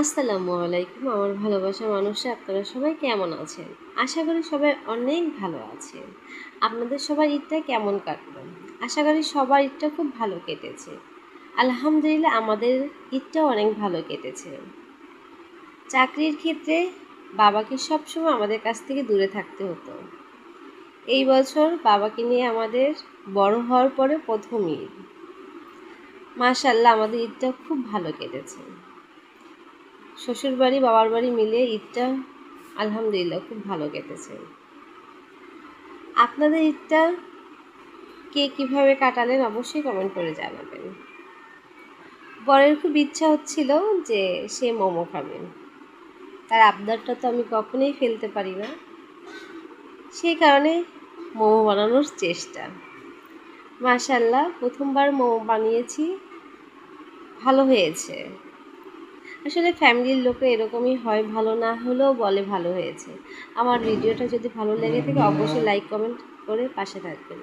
আসসালামু আলাইকুম আমার ভালোবাসার মানুষরা, আপনারা সবাই কেমন আছেন? আশা করি সবাই অনেক ভালো আছেন। আপনাদের সবার ঈদটা কেমন কাটলো? আশা করি সবার ঈদটা খুব ভালো কেটেছে। আলহামদুলিল্লাহ আমাদের ঈদটাও অনেক ভালো কেটেছে। চাকরির ক্ষেত্রে বাবাকে সবসময় আমাদের কাছ থেকে দূরে থাকতে হতো। এই বছর বাবাকে নিয়ে আমাদের বড় হওয়ার পরে প্রথম ঈদ। মাশাআল্লাহ আমাদের ঈদটা খুব ভালো কেটেছে। শ্বশুরবাড়ি বাবার বাড়ি মিলে ঈদটা আলহামদুলিল্লাহ খুব ভালো কেটেছে। আপনাদের ঈদটা কে কীভাবে কাটালেন অবশ্যই কমেন্ট করে জানাবেন। বরের খুব ইচ্ছা হচ্ছিল যে সে মোমো খাবেন, তার আবদারটা তো আমি কখনোই ফেলতে পারি না, সেই কারণে মোমো বানানোর চেষ্টা। মাশাআল্লাহ প্রথমবার মোমো বানিয়েছি, ভালো হয়েছে। আসলে ফ্যামিলির লোকে এরকমই হয়, ভালো না হলেও বলে ভালো হয়েছে। আমার ভিডিওটা যদি ভালো লেগে থাকে অবশ্যই লাইক কমেন্ট করে পাশে থাকবেন।